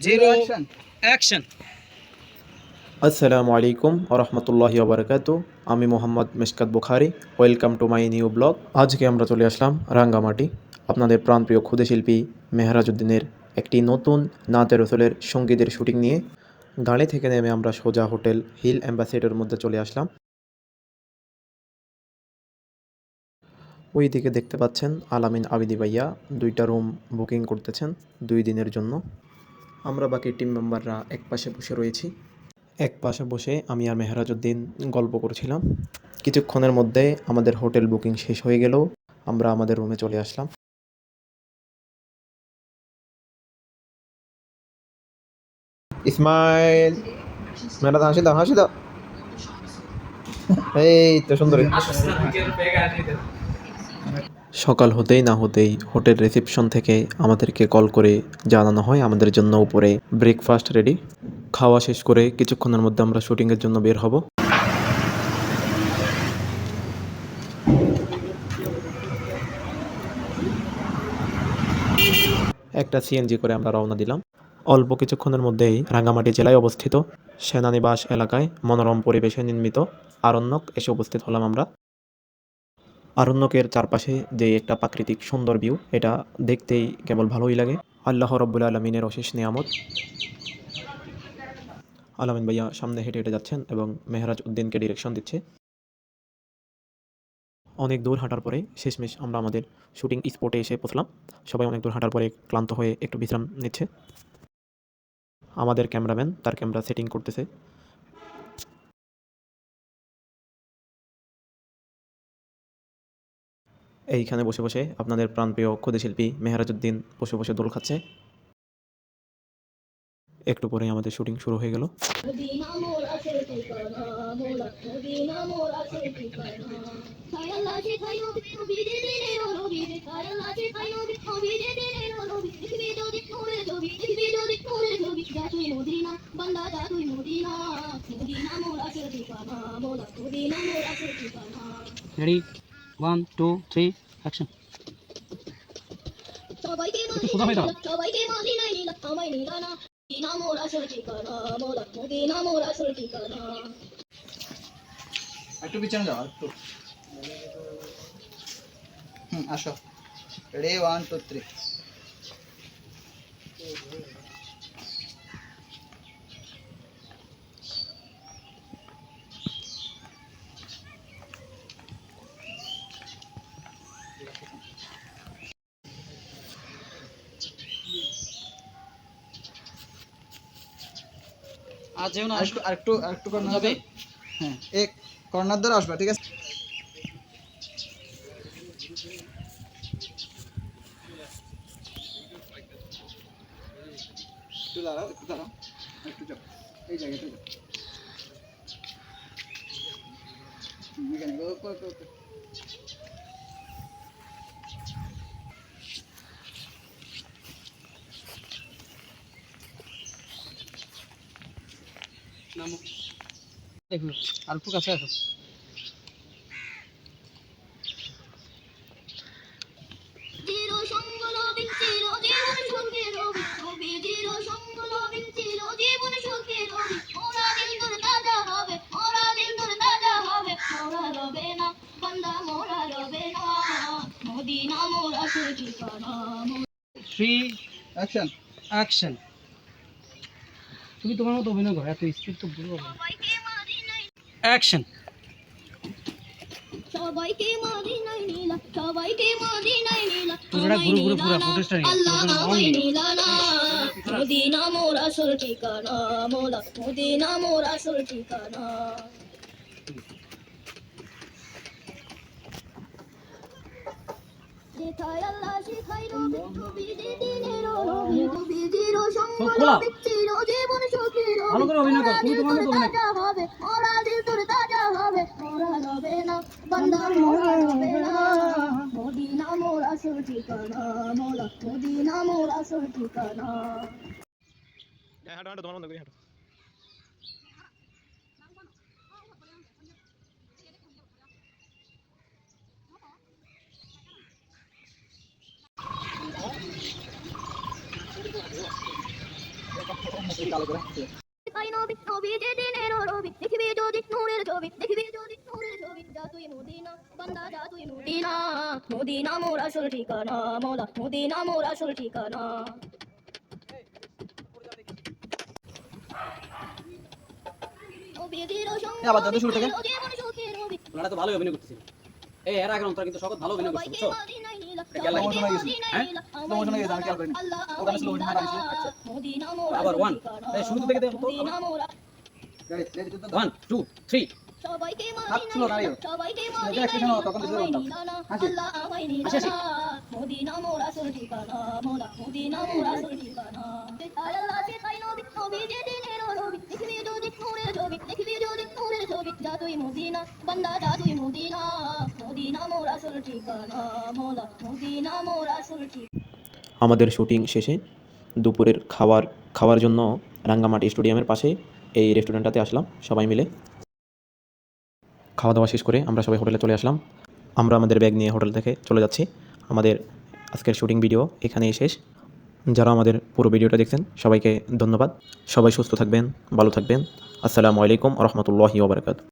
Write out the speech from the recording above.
Zero action. আসসালামু আলাইকুম আরহামতুল্লাহি ওবরাকাতু। আমি Mohammad Mishkat Bukhari. Welcome to my new blog. আজকে আমরা চলে আসলাম রাঙ্গামাটি, আপনাদের প্রাণপ্রিয় ক্ষুদে শিল্পী মেহরাজউদ্দিনের একটি নতুন নাতে রসুলের সঙ্গীতের শুটিং নিয়ে। গাড়ি থেকে নেমে আমরা সোজা হোটেল হিল অ্যাম্বাসেডর মধ্যে চলে আসলাম। ওই দিকে দেখতে পাচ্ছেন আলামিন আবিদি ভাইয়া 2টা রুম বুকিং করতেছেন 2 দিনের জন্য। আমরা বাকি টিম মেম্বাররা এক পাশে বসে রয়েছি। এক পাশে বসে আমি আর মেহরাজউদ্দিন গল্প করছিলাম। কিছুক্ষণের মধ্যে আমাদের হোটেল বুকিং শেষ হয়ে গেল, আমরা আমাদের রুমে চলে আসলাম। ইসমাইল, মেয়েটা হাসি দাও, হাসি দাও। এই তো সুন্দর। সকাল হতেই না হতেই হোটেল রিসেপশন থেকে আমাদেরকে কল করে জানানো হয় আমাদের জন্য উপরে ব্রেকফাস্ট রেডি। খাওয়া শেষ করে কিছুক্ষণের মধ্যে আমরা শুটিংয়ের জন্য বের হব। একটা সিএনজি করে আমরা রওনা দিলাম। অল্প কিছুক্ষণের মধ্যেই রাঙ্গামাটি জেলায় অবস্থিত সেনানিবাস এলাকায় মনোরম পরিবেশে নির্মিত আরণ্যক এসে উপস্থিত হলাম আমরা। আরণ্যকের চারপাশে যে একটা প্রাকৃতিক সুন্দর ভিউ, এটা দেখতেই কেবল ভালোই লাগে। আল্লাহ রব্বুল আলমিনের অশেষ নিয়ামত। আলামিন ভাইয়া সামনে হেঁটে হেঁটে যাচ্ছেন এবং মেহরাজউদ্দিনকে ডিরেকশন দিচ্ছে। অনেক দূর হাঁটার পরে শেষমেশ আমরা আমাদের শুটিং স্পটে এসে পৌঁছলাম। সবাই অনেক দূর হাঁটার পরে ক্লান্ত হয়ে একটু বিশ্রাম নিচ্ছে। আমাদের ক্যামেরাম্যান তার ক্যামেরা সেটিং করতেছে। এইখানে বসে বসে আপনাদের প্রাণপ্রিয় ক্ষুদে শিল্পী মেহরাজউদ্দিন বসে বসে দোল খাচ্ছে। একটু পরেই আমাদের শুটিং শুরু হয়ে গেল। Ready 1 2 3 action. একটু সোজা হয়ে দাঁড়াও। একটু পিছনে যাও একটু। আসো। রেডি 1 2 3। আর যেও না, একটু একটু একটু কর্নার যাবে। হ্যাঁ, এক কর্নার ধরে আসবা, ঠিক আছে? একটু দাঁড়াও, একটু দাঁড়াও, একটু যাও এই জায়গাটা যাও। এখানে ওকে ওকে ওকে। নামো, দেখো আর একটু কাছে আসো। Three action. অ্যাকশন। তুমি তোমার মতো অভিনয় করো, এত স্পিড তো ভুল হবে। অ্যাকশন। সবাইকে মদিনায় নিলা, সবাইকে মদিনায় নিলা, পুরোটা ঘুরে ঘুরে পুরো ফুটেজটা নিয়ে আল্লাহ আমায় নিলানা। মদিনা মোর আসল ঠিকানা, মোলা মদিনা মোর আসল ঠিকানা। যেথায় আল্লাহ সেথায় রবি, নবীজি দিনের রবি, নবীজির সঙ্গ লবি, চিরজীবন সুখী রবি। ভালো করে অভিনয় করো, তুমি তোমার মতো অভিনয় করো। তাজা হবে, ওরা দিল তোর তাজা হবে, ওরা রবে না, বান্দা মোরা রবে না। মদিনা মোর আসল ঠিকানা, মোলা মদিনা মোর আসল ঠিকানা। হাঁটো হাঁটো, তোমার মতো করে হাঁটো। এই কালো করে তাই নবী নবী যে দিনের রবি দেখবি যদি নূরের ছবি দেখবি যদি নূরের ছবি যা তুই মদিনা বান্দা যা তুই মদিনা মদিনা মোর আসল ঠিকানা মোলা মদিনা মোর আসল ঠিকানা আবার দাদু শুরু থেকে ওনারা তো ভালোই অভিনয় করতেছিল এই এর আগে অন্তরা কিন্তু সকল ভালো অভিনয় করছে বুঝছো আবার 1 এই শুরু থেকে দেখো তো 1 2 3 সবাইকে হাত ছিল দাঁড়িয়ে সবাইকে এটা একটু শোনো তখন দিতে বলতাম হাসি মদিনা মোর আসল ঠিকানা মোলা মদিনা মোর আসল ঠিকানা আল্লাহ কে তাই নবী নবী যে দিনের রবি দেখবি যদি নূরের ছবি দেখবি যদি নূরের ছবি যা তুই মদিনা বান্দা যা তুই মদিনা মদিনা মোর আসল ঠিকানা মোলা মদিনা মোর আসল ঠিকানা আমাদের শুটিং শেষে দুপুরের খাওয়ার জন্য রাঙ্গামাটি স্টেডিয়ামের পাশে এই রেস্টুরেন্টটাতে আসলাম সবাই মিলে। খাওয়া দাওয়া শেষ করে আমরা সবাই হোটেলে চলে আসলাম। আমরা আমাদের ব্যাগ নিয়ে হোটেল থেকে চলে যাচ্ছি। আমাদের আজকের শুটিং ভিডিও এখানেই শেষ। যারা আমাদের পুরো ভিডিওটা দেখছেন সবাইকে ধন্যবাদ। সবাই সুস্থ থাকবেন, ভালো থাকবেন। আসসালামু আলাইকুম ওয়া রাহমাতুল্লাহি ওয়া বারাকাতুহু।